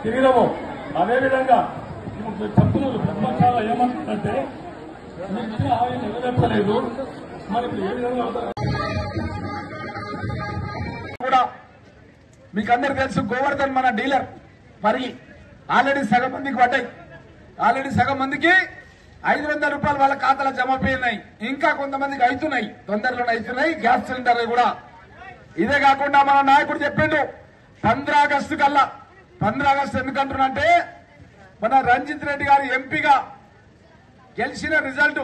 తిరిగినాము. అదేవిధంగా చెప్తున్నారు ప్రతిపక్షాలు ఏమంటుందంటే మీకు ఇచ్చిన హామీ నెరవేర్చలేదు, మరి ఏ విధంగా కూడా మీకు అందరికి తెలుసు. గోవర్ధన్ మన డీలర్ పరిగి ఆల్రెడీ సగం మందికి పడ్డాయి. ఆల్రెడీ సగం మందికి 500 రూపాయలు వాళ్ళ ఖాతాలో జమ అయినాయి. ఇంకా కొంతమందికి అవుతున్నాయి, తొందరలోనే అవుతున్నాయి గ్యాస్ సిలిండర్ కూడా. ఇదే కాకుండా మన నాయకుడు చెప్పిండు 15 ఆగస్టు కల్లా. 15 ఆగస్టు ఎందుకంటున్నంటే మన రంజిత్ రెడ్డి గారు ఎంపీగా గెలిచిన రిజల్ట్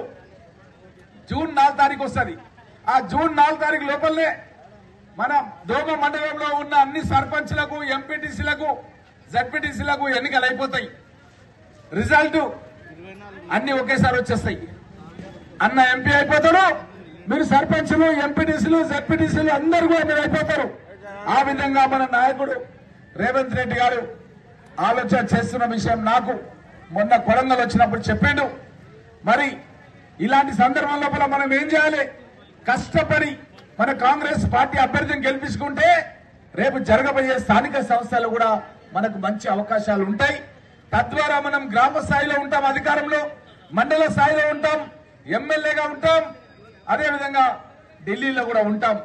జూన్ 4 తారీఖు వస్తుంది. ఆ జూన్ 4 తారీఖు లోపలనే మన దోమ మండలంలో ఉన్న అన్ని సర్పంచ్లకు, ఎంపీటీసీలకు, జడ్పీటీసీలకు ఎన్నికలు అయిపోతాయి. రిజల్ట్ అన్ని ఒకేసారి వచ్చేస్తాయి. అన్న ఎంపీ అయిపోతాడు, మీరు సర్పంచ్లు, ఎంపీటీసీలు, జడ్పీటీసీలు అందరూ కూడా మీరు అయిపోతారు. ఆ విధంగా మన నాయకుడు రేవంత్ రెడ్డి గారు ఆలోచన చేస్తున్న విషయం నాకు మొన్న కొడంగల్ వచ్చినప్పుడు చెప్పిండు. మరి ఇలాంటి సందర్భం లోపల మనం ఏం చేయాలి? కష్టపడి మన కాంగ్రెస్ పార్టీ అభ్యర్థిని గెలిపించుకుంటే రేపు జరగబోయే స్థానిక సంస్థలు కూడా మనకు మంచి అవకాశాలు ఉంటాయి. తద్వారా మనం గ్రామ స్థాయిలో ఉంటాం, అధికారంలో మండల స్థాయిలో ఉంటాం, ఎమ్మెల్యేగా ఉంటాం, అదేవిధంగా ఢిల్లీలో కూడా ఉంటాం.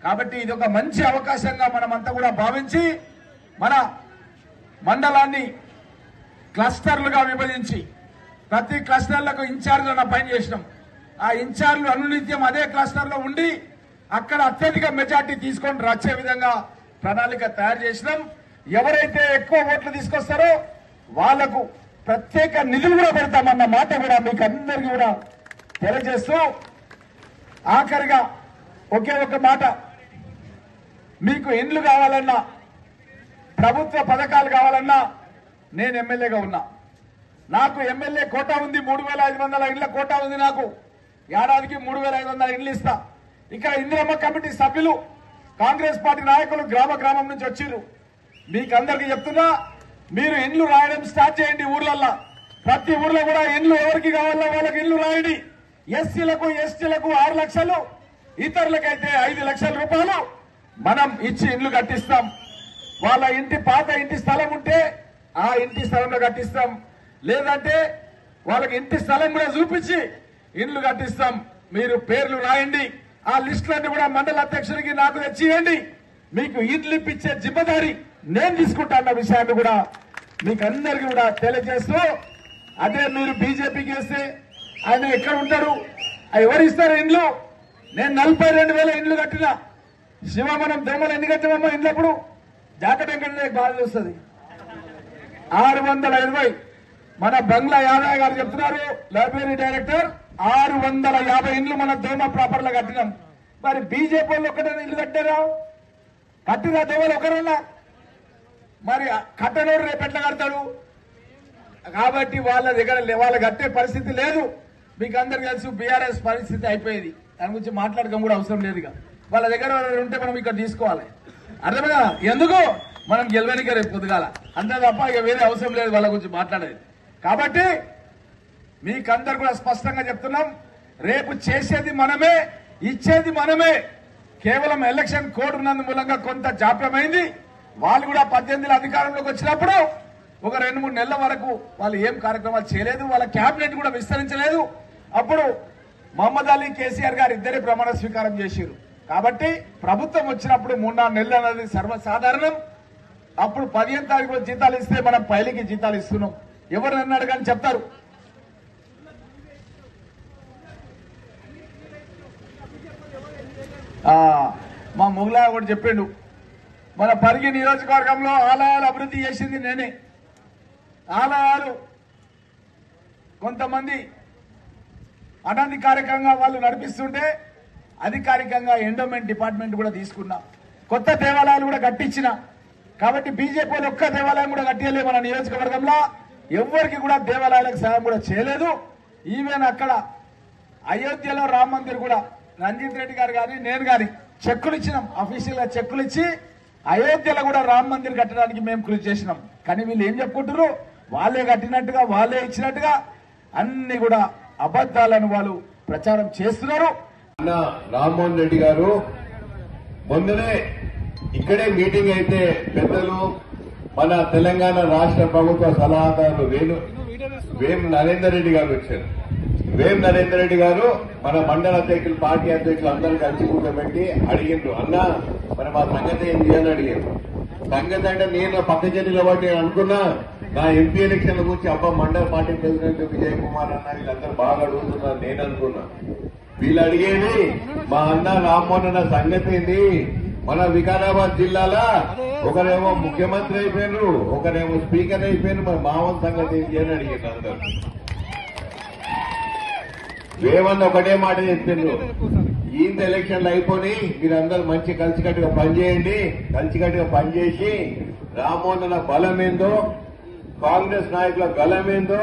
కాబట్టి ఇది ఒక మంచి అవకాశంగా మనమంతా కూడా భావించి మన మండలాన్ని క్లస్టర్లుగా విభజించి ప్రతి క్లస్టర్లకు ఇన్ఛార్జ్లను అపాయింట్ చేసినాం. ఆ ఇన్ఛార్జ్లు అనునిత్యం అదే క్లస్టర్లో ఉండి అక్కడ అత్యధిక మెజార్టీ తీసుకొని వచ్చే విధంగా ప్రణాళిక తయారు చేసినాం. ఎవరైతే ఎక్కువ ఓట్లు తీసుకొస్తారో వాళ్లకు ప్రత్యేక నిధులు కూడా పెడతామన్న మాట కూడా మీకు అందరికీ కూడా తెలియజేస్తూ, ఆఖరిగా ఒకే ఒక మాట, మీకు ఇండ్లు కావాలన్నా, ప్రభుత్వ పథకాలు కావాలన్నా నేను ఎమ్మెల్యేగా ఉన్నా. నాకు ఎమ్మెల్యే కోటా ఉంది, 3500 ఇండ్ల కోటా ఉంది. నాకు ఏడాదికి 3500 ఇండ్లు ఇస్తా. ఇక్కడ ఇందిరమ్మ కమిటీ సభ్యులు, కాంగ్రెస్ పార్టీ నాయకులు గ్రామ గ్రామం నుంచి వచ్చిర్రు. మీకు అందరికీ చెప్తున్నా, మీరు ఇండ్లు రాయడం స్టార్ట్ చేయండి. ఊర్లల్లో ప్రతి ఊర్లో కూడా ఇండ్లు ఎవరికి కావాలో వాళ్ళకి ఇండ్లు రాయండి. ఎస్సీలకు, ఎస్టీలకు 6 లక్షలు, ఇతరులకైతే 5 లక్షల రూపాయలు మనం ఇచ్చి ఇండ్లు కట్టిస్తాం. వాళ్ళ ఇంటి పాత ఇంటి స్థలం ఉంటే ఆ ఇంటి స్థలంలో కట్టిస్తాం, లేదంటే వాళ్ళకి ఇంటి స్థలం కూడా చూపించి ఇండ్లు కట్టిస్తాం. మీరు పేర్లు రాయండి. ఆ లిస్టులన్నీ కూడా మండల అధ్యక్షుడికి నాకు తెచ్చియండి. మీకు ఇండ్లు ఇప్పించే జిమ్మదారి నేను తీసుకుంటా అన్న విషయాన్ని కూడా మీకు అందరికీ కూడా తెలియజేస్తూ, అదే మీరు బీజేపీకి వేస్తే ఆయన ఎక్కడ ఉంటారు? ఎవరు ఇస్తారు ఇండ్లు? నేను 42,000 ఇండ్లు కట్టినా. శివ మనం దొంగలు ఎన్ని కట్టామమ్మా ఇండ్లప్పుడు? జాకెట్ కంటే బాగా వస్తుంది. 620 మన బంగ్లా యాదవ్ గారు చెప్తున్నారు, లైబ్రరీ డైరెక్టర్, 650 ఇండ్లు మన దోమ ప్రాపర్ లో కట్టినాం. మరి బీజేపీ వాళ్ళు ఒక్కడైనా ఇల్లు కట్టారా? కట్టిన దోమలు ఒకరన్నా? మరి కట్టనోడు రేపు ఎట్లా కడతాడు? కాబట్టి వాళ్ళ దగ్గర వాళ్ళ కట్టే పరిస్థితి లేదు. మీకు అందరికి తెలుసు బీఆర్ఎస్ పరిస్థితి అయిపోయేది. దాని గురించి మాట్లాడడం కూడా అవసరం లేదు. వాళ్ళ దగ్గర ఉంటే మనం ఇక్కడ తీసుకోవాలి. అర్థమైనా? ఎందుకు మనం గెలవనిక రేపు పొద్దుగాల, అంతే తప్ప ఇక వేరే అవసరం లేదు వాళ్ళ గురించి మాట్లాడేది. కాబట్టి మీకందరు కూడా స్పష్టంగా చెప్తున్నాం, రేపు చేసేది మనమే, ఇచ్చేది మనమే. కేవలం ఎలక్షన్ కోడ్ ఉన్నందు మూలంగా కొంత జాప్యమైంది. వాళ్ళు కూడా 18 అధికారంలోకి వచ్చినప్పుడు ఒక 2-3 నెలల వరకు వాళ్ళు ఏం కార్యక్రమాలు చేయలేదు. వాళ్ళ కేబినెట్ కూడా విస్తరించలేదు. అప్పుడు మహమ్మద్ అలీ, కేసీఆర్ గారు ఇద్దరే ప్రమాణ స్వీకారం చేశారు. కాబట్టి ప్రభుత్వం వచ్చినప్పుడు 3-4 నెలలు అనేది సర్వసాధారణం. అప్పుడు 15వ తారీఖులో జీతాలు ఇస్తే మనం పైలికి జీతాలు ఇస్తున్నాం. ఎవరు అన్నాడు కానీ చెప్తారు. మా మొగలా కూడా చెప్పిండు, మన పరిగి నియోజకవర్గంలో ఆలయాలు అభివృద్ధి చేసింది నేనే. ఆలయాలు కొంతమంది అనధికారికంగా వాళ్ళు నడిపిస్తుంటే అధికారికంగా ఎండోమెంట్ డిపార్ట్మెంట్ కూడా తీసుకున్నా. కొత్త దేవాలయాలు కూడా కట్టించిన. కాబట్టి బీజేపీ ఒక్క దేవాలయం కూడా కట్టియలేదు మన నియోజకవర్గంలో. ఎవరికి కూడా దేవాలయాలకు సాయం కూడా చేయలేదు. ఈవెన్ అక్కడ అయోధ్యలో రామ మందిర్ కూడా రంజిత్ రెడ్డి గారు కానీ నేను కానీ చెక్కులు ఇచ్చినాం. అఫీషియల్ గా చెక్కులు ఇచ్చి అయోధ్యలో కూడా రామ మందిర్ కట్టడానికి మేము కృషి చేసినాం. కానీ వీళ్ళు ఏం చెప్పుకుంటారు? వాళ్ళే కట్టినట్టుగా, వాళ్ళే ఇచ్చినట్టుగా అన్ని కూడా అబద్దాలను వాళ్ళు ప్రచారం చేస్తున్నారు. రామ్మోహన్ రెడ్డి గారు మొన్ననే ఇక్కడే మీటింగ్ అయితే పెద్దలు మన తెలంగాణ రాష్ట్ర ప్రభుత్వ సలహాదారు వేం నరేందర్ రెడ్డి గారు వచ్చారు. వేం నరేందర్ రెడ్డి గారు మన మండల అధ్యక్షులు, పార్టీ అధ్యక్షులు అందరూ కలిసి కూర్చోబెట్టి అడిగిండ్రు, అన్న మరి మా సంగతి ఏంటి అని అడిగారు. సంగతి అంటే నేను పక్క జిల్లా కాబట్టి నేను అనుకున్నా నా ఎంపీ ఎలక్షన్ల గురించి అబ్బా మండల పార్టీ ప్రెసిడెంట్ విజయ్ కుమార్ అన్న వీళ్ళందరూ బాగా అడుగుతున్నారు నేను అనుకున్నా. వీళ్ళు అడిగేది మా అన్న రామ్మోహన్ అన్న సంగతి ఏంది, మన వికారాబాద్ జిల్లాలో ఒకరేమో ముఖ్యమంత్రి అయిపోయారు, ఒకరేమో స్పీకర్ అయిపోయారు, మరి మామూలు సంగతి ఏంటి అని అడిగారు అందరు. వేమన్న ఒకటే మాట చెప్పిండ్రు, ఈంత ఎలక్షన్లు అయిపోయి మీరందరూ మంచి కలిసికట్టుగా పనిచేయండి, కలిసికట్టుగా పనిచేసి రామ్మోహన్ అన్న బలం ఏందో, కాంగ్రెస్ నాయకుల బలమేందో,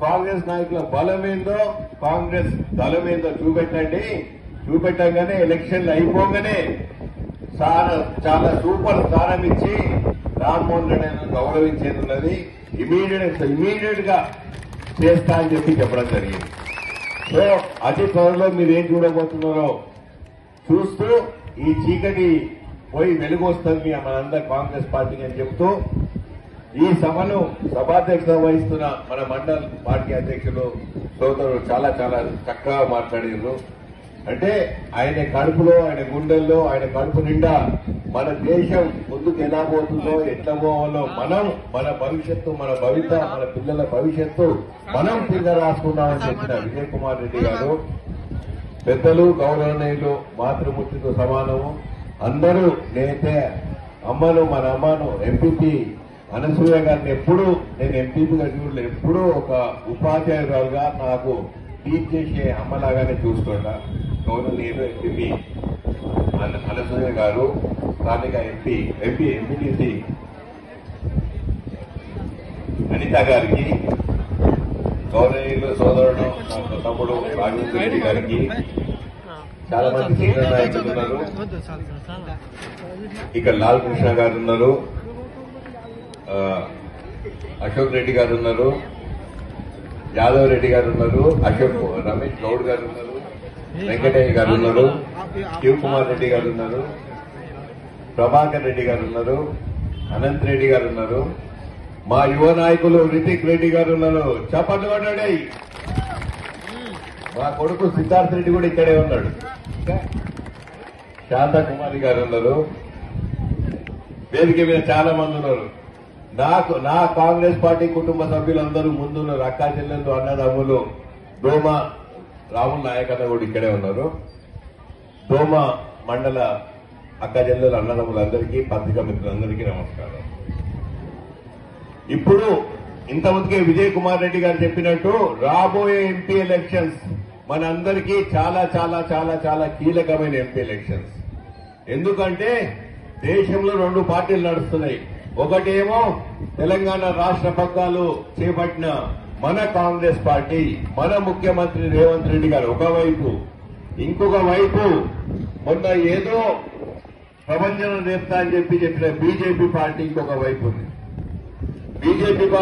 కాంగ్రెస్ నాయకుల బలమేందో, కాంగ్రెస్ దళమేందో చూపెట్టండి. చూపెట్టంగానే ఎలక్షన్లు అయిపోగానే చాలా సూపర్ స్థానం ఇచ్చి రామ్మోహన్ రెడ్డి గౌరవించేది ఉన్నది. ఇమీడియట్ గా చేస్తా అని చెప్పడం జరిగింది. సో అతి త్వరలో మీరేం చూడబోతున్నారో చూస్తూ ఈ చీకటి పోయి వెలుగు వస్తుంది మనందరూ కాంగ్రెస్ పార్టీకి అని చెప్తూ ఈ సభను సభాధ్యక్షత వహిస్తున్న మన మండల పార్టీ అధ్యక్షులు సోదరులు చాలా చాలా చక్కగా మాట్లాడారు. అంటే ఆయన కడుపులో, ఆయన గుండెల్లో, ఆయన కడుపు నిండా మన దేశం ముందుకు ఎలా పోతుందో, ఎట్లా పోవాలో మనం, మన భవిష్యత్తు, మన భవిత, మన పిల్లల భవిష్యత్తు మనం తిరిగి రాసుకుందామని చెప్పిన విజయ్ కుమార్ రెడ్డి గారు పెద్దలు, గౌరవనీయులు, మాతృమూర్తితో సమానము. అందరూ నేనైతే మన అమ్మను ఎంపీపీ అనసూయ గారిని ఎప్పుడు నేను ఎంపీపీగా చూడలేదు, ఎప్పుడూ ఒక ఉపాధ్యాయురాలుగా నాకు టీచ్ చేసే అమ్మలాగానే చూస్తుంటా. గౌరవనీయులు ఎంపీ అనసూయ గారు, స్థానిక ఎంపీటీసీ అనిత గారికి, గౌరవనీయులు సోదరుడు నాకు తమ్ముడు రాజేంద్ర రెడ్డి గారికి, చాలా మంది సీనియర్ నాయకులు ఉన్నారు. ఇక్కడ లాల్ కృష్ణ గారు ఉన్నారు, అశోక్ రెడ్డి గారు ఉన్నారు, యాదవ్ రెడ్డి గారు ఉన్నారు, రమేష్ గౌడ్ గారు ఉన్నారు, వెంకటయ్య గారు ఉన్నారు, శివకుమార్ రెడ్డి గారు ఉన్నారు, ప్రభాకర్ రెడ్డి గారు ఉన్నారు, అనంత్ రెడ్డి గారు ఉన్నారు, మా యువ నాయకులు రితిక్ రెడ్డి గారు ఉన్నారు. చప్పట్లు కొట్టండి. మా కొడుకు సిద్ధార్థ్ రెడ్డి కూడా ఇక్కడే ఉన్నాడు. శాంతకుమారి గారు ఉన్నారు. వేదిక మీద చాలా మంది ఉన్నారు. నా కాంగ్రెస్ పార్టీ కుటుంబ సభ్యులందరూ ముందున్నారు. అక్కా చెల్లెళ్ళు, అన్నదమ్ములు, దోమ రాముల నాయకన్న కూడా ఇక్కడే ఉన్నారు. దోమ మండల అక్కా చెల్లెలు, అన్నదమ్ములందరికీ, పత్రికా మిత్రులందరికీ నమస్కారం. ఇప్పుడు ఇంతమందికే విజయ్ కుమార్ రెడ్డి గారు చెప్పినట్టు రాబోయే ఎంపీ ఎలక్షన్స్ మనందరికీ చాలా చాలా చాలా చాలా కీలకమైన ఎంపీ ఎలక్షన్స్. ఎందుకంటే దేశంలో 2 పార్టీలు నడుస్తున్నాయి. ఒకటేమో తెలంగాణ రాష్ట్ర పగ్గాలు చేపట్టిన మన కాంగ్రెస్ పార్టీ, మన ముఖ్యమంత్రి రేవంత్ రెడ్డి గారు ఒకవైపు, ఇంకొక వైపు మొన్న ఏదో ప్రపంచం రేపుతా అని చెప్పిన బీజేపీ పార్టీ ఇంకొక వైపు ఉంది. BJP party